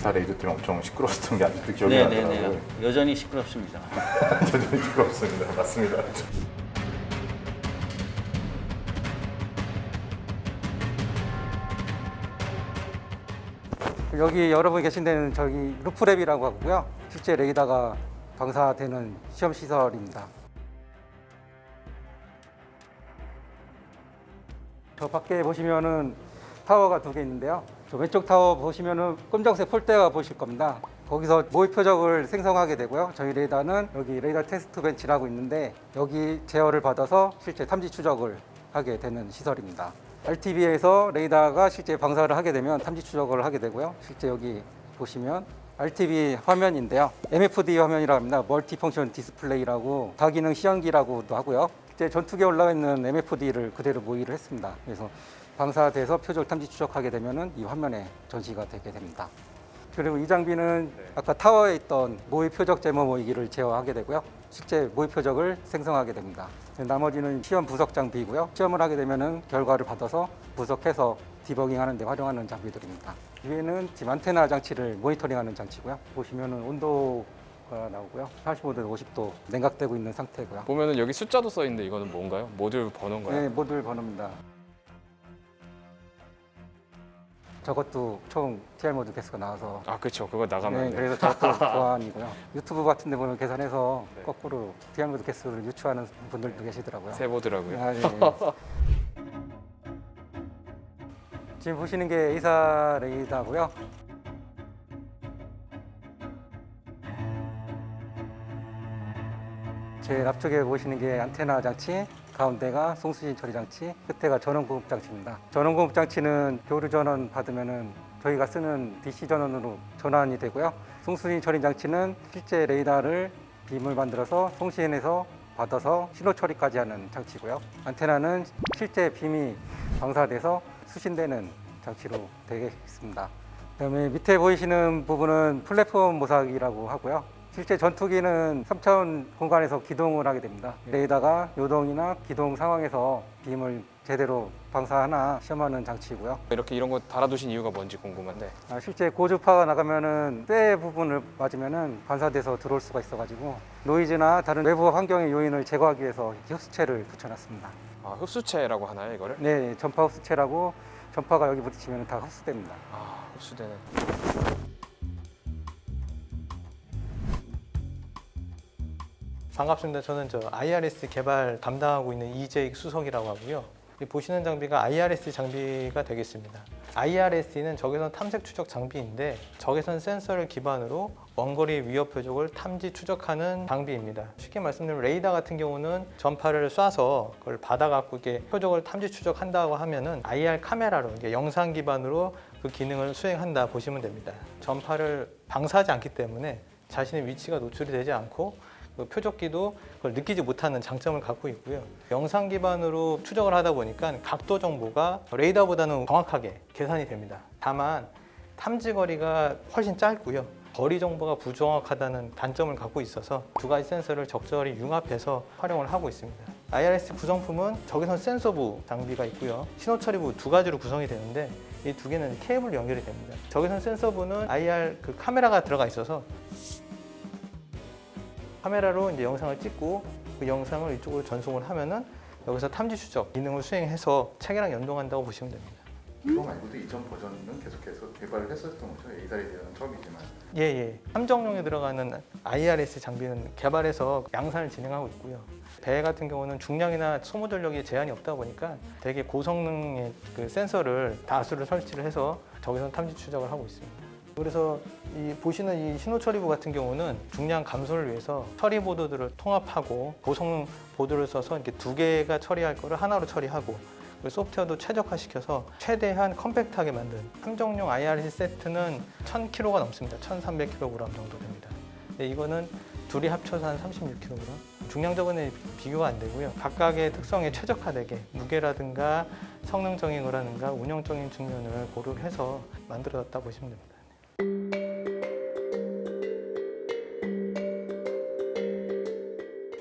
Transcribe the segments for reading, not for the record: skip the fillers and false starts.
2사 레이더 때문에 엄청 시끄러웠던 게 아직도 기억이 네네네. 나더라고요. 여전히 시끄럽습니다. 여전히 시끄럽습니다. 맞습니다. 여기 여러분 계신 데는 저기 루프랩이라고 하고요. 실제 레이더가 방사되는 시험 시설입니다. 저 밖에 보시면은 타워가 두 개 있는데요. 저 왼쪽 타워 보시면은 검정색 폴대가 보실 겁니다. 거기서 모의 표적을 생성하게 되고요. 저희 레이더는 여기 레이더 테스트 벤치라고 있는데 여기 제어를 받아서 실제 탐지 추적을 하게 되는 시설입니다. RTB에서 레이더가 실제 방사를 하게 되면 탐지 추적을 하게 되고요. 실제 여기 보시면 RTB 화면인데요. MFD 화면이라고 합니다. 멀티펑션 디스플레이라고 다기능 시연기라고도 하고요. 실제 전투기에 올라가 있는 MFD를 그대로 모의를 했습니다. 그래서 방사돼서 표적 탐지 추적하게 되면 이 화면에 전시가 되게 됩니다. 그리고 이 장비는 아까 타워에 있던 모의 표적 제모 모의기를 제어하게 되고요. 실제 모의 표적을 생성하게 됩니다. 나머지는 시험 분석 장비이고요. 시험을 하게 되면 결과를 받아서 분석해서 디버깅 하는 데 활용하는 장비들입니다. 위에는 지금 안테나 장치를 모니터링하는 장치고요. 보시면 온도가 나오고요. 45도, 50도 냉각되고 있는 상태고요. 보면은 여기 숫자도 써 있는데 이거는 뭔가요? 모듈 번호인가요? 네, 모듈 번호입니다. 저것도 총 TR 모듈 개수가 나와서 아 그렇죠. 그거 나가면 네, 네. 그래서 저것도 보안이고요. 유튜브 같은 데 보면 계산해서 네. 거꾸로 TR 모듈 개수를 유추하는 분들도 계시더라고요. 세보더라고요. 아, 예. 지금 보시는 게 A사 레이더고요. 제일 앞쪽에 보시는 게 안테나 장치, 가운데가 송수신 처리 장치, 끝에가 전원 공급 장치입니다. 전원 공급 장치는 교류 전원 받으면은 저희가 쓰는 DC 전원으로 전환이 되고요. 송수신 처리 장치는 실제 레이더를 빔을 만들어서 송신해서 받아서 신호 처리까지 하는 장치고요. 안테나는 실제 빔이 방사돼서 수신되는 장치로 되어 있습니다. 그다음에 밑에 보이시는 부분은 플랫폼 모사기라고 하고요. 실제 전투기는 3차원 공간에서 기동을 하게 됩니다. 레이더가 요동이나 기동 상황에서 빔을 제대로 방사하나 시험하는 장치이고요. 이렇게 이런 거 달아두신 이유가 뭔지 궁금한데. 실제 고주파가 나가면은 쇠 부분을 맞으면은 반사돼서 들어올 수가 있어가지고 노이즈나 다른 외부 환경의 요인을 제거하기 위해서 이렇게 흡수체를 붙여놨습니다. 아 흡수체라고 하나요 이거를? 네, 전파 흡수체라고 전파가 여기 부딪히면 다 흡수됩니다. 아 흡수되는. 반갑습니다. 저는 IRS 개발 담당하고 있는 이재익 수석이라고 하고요. 이 보시는 장비가 IRS 장비가 되겠습니다. IRS는 적외선 탐색 추적 장비인데 적외선 센서를 기반으로 원거리 위협 표적을 탐지 추적하는 장비입니다. 쉽게 말씀드리면 레이더 같은 경우는 전파를 쏴서 그걸 받아갖고 이렇게 표적을 탐지 추적한다고 하면은 IR 카메라로 이게 영상 기반으로 그 기능을 수행한다 보시면 됩니다. 전파를 방사하지 않기 때문에 자신의 위치가 노출이 되지 않고 그 표적기도 그걸 느끼지 못하는 장점을 갖고 있고요. 영상 기반으로 추적을 하다 보니까 각도 정보가 레이더보다는 정확하게 계산이 됩니다. 다만 탐지 거리가 훨씬 짧고요. 거리 정보가 부정확하다는 단점을 갖고 있어서 두 가지 센서를 적절히 융합해서 활용을 하고 있습니다. IRS 구성품은 적외선 센서부 장비가 있고요. 신호 처리부 두 가지로 구성이 되는데 이 두 개는 케이블로 연결이 됩니다. 적외선 센서부는 IR 그 카메라가 들어가 있어서 카메라로 이제 영상을 찍고 그 영상을 이쪽으로 전송을 하면은 여기서 탐지 추적 기능을 수행해서 차기랑 연동한다고 보시면 됩니다. 이거 말고도 이전 버전은 계속해서 개발을 했었던 거죠. A사에 대한 처음이지만. 예. 함정용에 들어가는 IRS 장비는 개발해서 양산을 진행하고 있고요. 배 같은 경우는 중량이나 소모 전력에 제한이 없다 보니까 되게 고성능의 그 센서를 다수를 설치를 해서 적외선 탐지 추적을 하고 있습니다. 그래서 이 보시는 이 신호 처리부 같은 경우는 중량 감소를 위해서 처리 보드들을 통합하고 고성능 보드를 써서 이렇게 두 개가 처리할 거를 하나로 처리하고 그리고 소프트웨어도 최적화시켜서 최대한 컴팩트하게 만든 함정용 IRC 세트는 1000kg가 넘습니다. 1300kg 정도 됩니다. 근데 이거는 둘이 합쳐서 한 36kg. 중량적으로는 비교가 안 되고요. 각각의 특성에 최적화되게 무게라든가 성능적인 거라든가 운영적인 측면을 고려를 해서 만들어졌다 보시면 됩니다.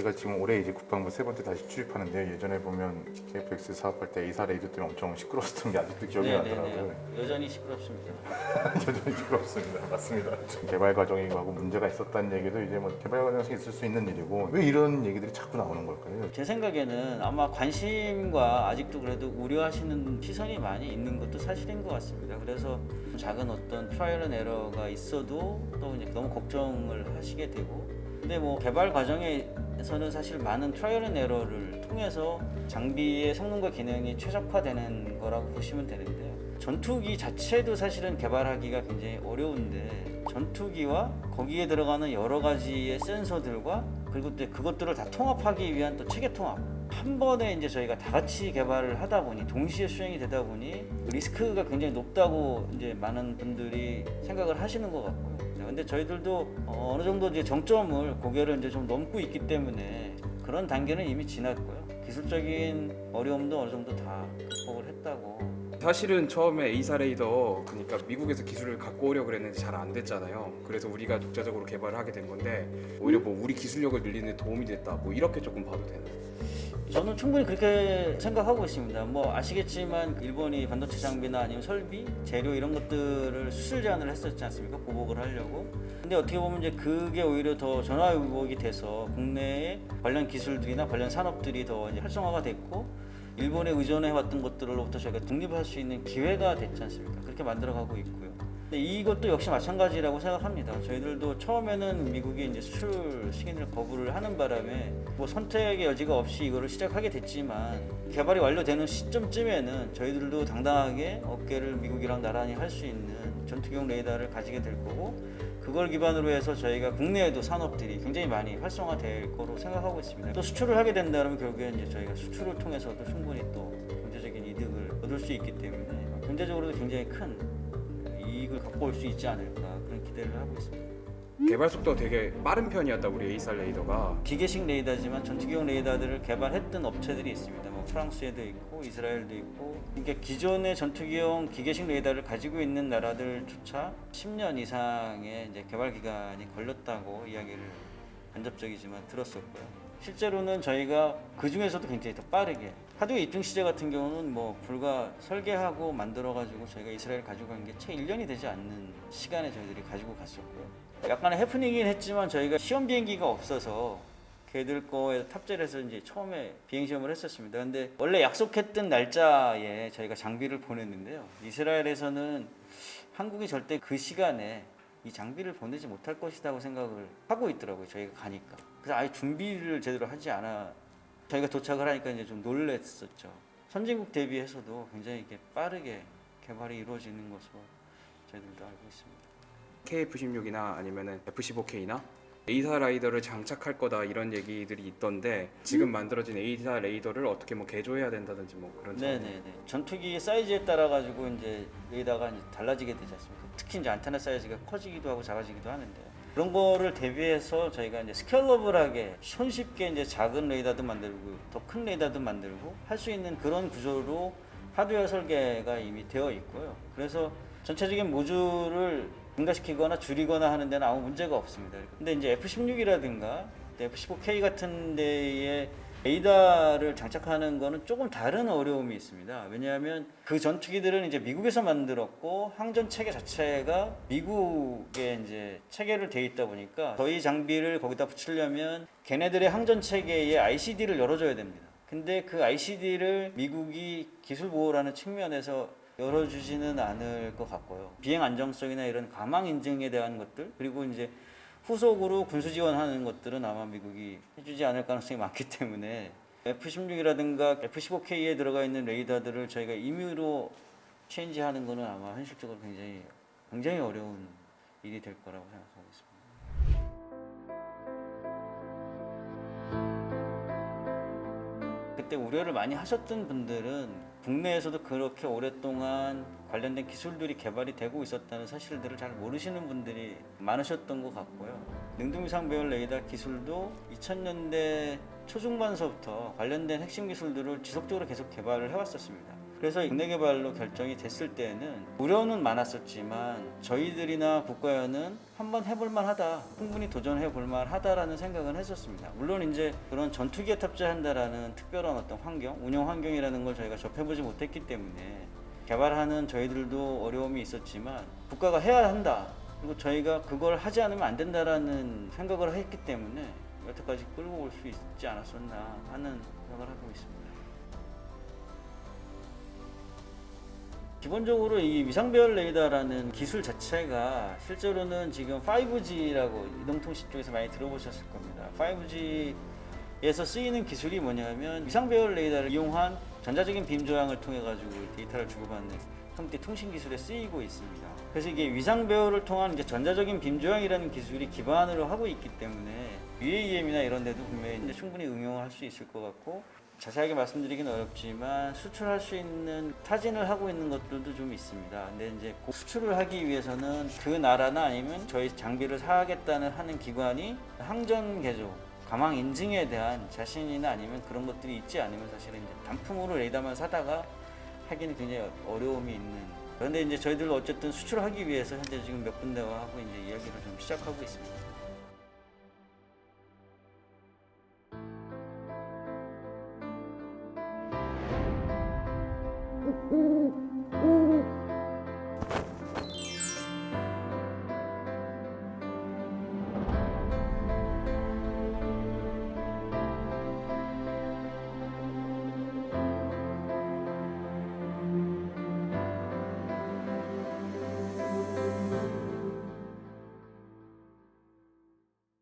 제가 지금 올해 이제 국방부 세 번째 다시 출입하는데 예전에 보면 KF-X 사업할 때 A사 레이더 때문에 엄청 시끄러웠던 게 아직도 기억이 나더라고요. 여전히 시끄럽습니다. 여전히 시끄럽습니다. 맞습니다. 개발 과정이 하고 문제가 있었다는 얘기도 이제 뭐 개발 과정에서 있을 수 있는 일이고 왜 이런 얘기들이 자꾸 나오는 걸까요? 제 생각에는 아마 관심과 아직도 그래도 우려하시는 시선이 많이 있는 것도 사실인 것 같습니다. 그래서 작은 어떤 트라이얼 앤 에러가 있어도 또 이제 너무 걱정을 하시게 되고, 근데 뭐 개발 과정에서는 사실 많은 트라이얼 앤 에러를 통해서 장비의 성능과 기능이 최적화되는 거라고 보시면 되는데요. 전투기 자체도 사실은 개발하기가 굉장히 어려운데 전투기와 거기에 들어가는 여러 가지의 센서들과 그리고 또 그것들을 다 통합하기 위한 또 체계 통합, 한 번에 이제 저희가 다 같이 개발을 하다 보니 동시에 수행이 되다 보니 리스크가 굉장히 높다고 이제 많은 분들이 생각을 하시는 것 같고요. 근데 저희들도 어느 정도 이제 정점을 고개를 이제 좀 넘고 있기 때문에 그런 단계는 이미 지났고요. 기술적인 어려움도 어느 정도 다 극복을 했다고. 사실은 처음에 A사 레이더 그러니까 미국에서 기술을 갖고 오려고 그랬는데 잘 안 됐잖아요. 그래서 우리가 독자적으로 개발을 하게 된 건데 오히려 뭐 우리 기술력을 늘리는 데 도움이 됐다. 뭐 이렇게 조금 봐도 되나요? 저는 충분히 그렇게 생각하고 있습니다. 뭐 아시겠지만 일본이 반도체 장비나 아니면 설비, 재료 이런 것들을 수출 제한을 했었지 않습니까? 보복을 하려고. 근데 어떻게 보면 이제 그게 오히려 더 전화위복이 돼서 국내의 관련 기술들이나 관련 산업들이 더 이제 활성화가 됐고 일본에 의존해왔던 것들로부터 저희가 독립할 수 있는 기회가 됐지 않습니까? 그렇게 만들어가고 있고요. 근데 이것도 역시 마찬가지라고 생각합니다. 저희들도 처음에는 미국이 이제 수출 승인을 거부를 하는 바람에 뭐 선택의 여지가 없이 이거를 시작하게 됐지만 개발이 완료되는 시점쯤에는 저희들도 당당하게 어깨를 미국이랑 나란히 할 수 있는 전투기용 레이더를 가지게 될 거고 그걸 기반으로 해서 저희가 국내에도 산업들이 굉장히 많이 활성화될 거로 생각하고 있습니다. 또 수출을 하게 된다면 결국엔 이제 저희가 수출을 통해서도 충분히 또 경제적인 이득을 얻을 수 있기 때문에 경제적으로도 굉장히 큰 이익을 갖고 올 수 있지 않을까 그런 기대를 하고 있습니다. 개발 속도가 되게 빠른 편이었다 우리 A사 레이더가. 기계식 레이더지만 전투기용 레이더들을 개발했던 업체들이 있습니다. 뭐 프랑스에도 있고 이스라엘도 있고. 그러니까 기존의 전투기용 기계식 레이더를 가지고 있는 나라들조차 10년 이상의 이제 개발 기간이 걸렸다고 이야기를 간접적이지만 들었었고요. 실제로는 저희가 그 중에서도 굉장히 더 빠르게 하드웨어 입증 시제 같은 경우는 뭐 불과 설계하고 만들어가지고 저희가 이스라엘 가지고 간 게 채 1년이 되지 않는 시간에 저희들이 가지고 갔었고요. 약간의 해프닝이긴 했지만 저희가 시험 비행기가 없어서 걔들 거에 탑재를 해서 이제 처음에 비행 시험을 했었습니다. 근데 원래 약속했던 날짜에 저희가 장비를 보냈는데요. 이스라엘에서는 한국이 절대 그 시간에 이 장비를 보내지 못할 것이라고 생각을 하고 있더라고요. 저희가 가니까. 그래서 아예 준비를 제대로 하지 않아 저희가 도착을 하니까 이제 좀 놀랬었죠. 선진국 대비해서도 굉장히 이렇게 빠르게 개발이 이루어지는 것으로 저희들도 알고 있습니다. KF-16이나 아니면은 F-15K나 A사 레이더를 장착할 거다 이런 얘기들이 있던데 지금 만들어진 A사 레이더를 어떻게 뭐 개조해야 된다든지 뭐 그런 네네네. 전투기 사이즈에 따라 가지고 이제 레이더가 이제 달라지게 되지 않습니까? 특히 이제 안테나 사이즈가 커지기도 하고 작아지기도 하는데요. 그런 거를 대비해서 저희가 이제 스케일러블하게 손쉽게 이제 작은 레이더도 만들고 더 큰 레이더도 만들고 할 수 있는 그런 구조로 하드웨어 설계가 이미 되어 있고요. 그래서 전체적인 모듈을 증가시키거나 줄이거나 하는 데는 아무 문제가 없습니다. 근데 이제 F-16이라든가 F-15K 같은 데에 레이더를 장착하는 거는 조금 다른 어려움이 있습니다. 왜냐하면 그 전투기들은 이제 미국에서 만들었고 항전 체계 자체가 미국에 이제 체계를 돼 있다 보니까 저희 장비를 거기다 붙이려면 걔네들의 항전 체계에 ICD를 열어줘야 됩니다. 근데 그 ICD를 미국이 기술 보호라는 측면에서 열어주지는 않을 것 같고요. 비행 안정성이나 이런 가망 인증에 대한 것들 그리고 이제 후속으로 군수 지원하는 것들은 아마 미국이 해주지 않을 가능성이 많기 때문에 F-16이라든가 F-15K에 들어가 있는 레이더들을 저희가 임의로 체인지하는 것은 아마 현실적으로 굉장히 어려운 일이 될 거라고 생각하고 있습니다. 그때 우려를 많이 하셨던 분들은 국내에서도 그렇게 오랫동안 관련된 기술들이 개발이 되고 있었다는 사실들을 잘 모르시는 분들이 많으셨던 것 같고요. 능동위상 배열 레이더 기술도 2000년대 초중반서부터 관련된 핵심 기술들을 지속적으로 계속 개발을 해왔었습니다. 그래서 국내 개발로 결정이 됐을 때는 우려는 많았었지만 저희들이나 국가연은 한번 해볼 만하다, 충분히 도전해 볼 만하다라는 생각은 했었습니다. 물론 이제 그런 전투기에 탑재한다라는 특별한 어떤 환경, 운영 환경이라는 걸 저희가 접해보지 못했기 때문에 개발하는 저희들도 어려움이 있었지만 국가가 해야 한다, 그리고 저희가 그걸 하지 않으면 안 된다라는 생각을 했기 때문에 여태까지 끌고 올 수 있지 않았었나 하는 생각을 하고 있습니다. 기본적으로 이 위상배열 레이더라는 기술 자체가 실제로는 지금 5G라고 이동통신 쪽에서 많이 들어보셨을 겁니다. 5G에서 쓰이는 기술이 뭐냐면 위상배열 레이더를 이용한 전자적인 빔 조향을 통해 가지고 데이터를 주고받는 형태 통신 기술에 쓰이고 있습니다. 그래서 이게 위상배열을 통한 이제 전자적인 빔 조향이라는 기술이 기반으로 하고 있기 때문에 UAM이나 이런 데도 분명히 이제 충분히 응용을 할 수 있을 것 같고, 자세하게 말씀드리긴 어렵지만 수출할 수 있는 타진을 하고 있는 것들도 좀 있습니다. 근데 이제 그 수출을 하기 위해서는 그 나라나 아니면 저희 장비를 사겠다는 하는 기관이 항전 개조, 가망 인증에 대한 자신이나 아니면 그런 것들이 있지 않으면 사실은 이제 단품으로 레이더만 사다가 하기는 굉장히 어려움이 있는. 그런데 이제 저희들 어쨌든 수출하기 위해서 현재 지금 몇 군데와 하고 이제 이야기를 좀 시작하고 있습니다.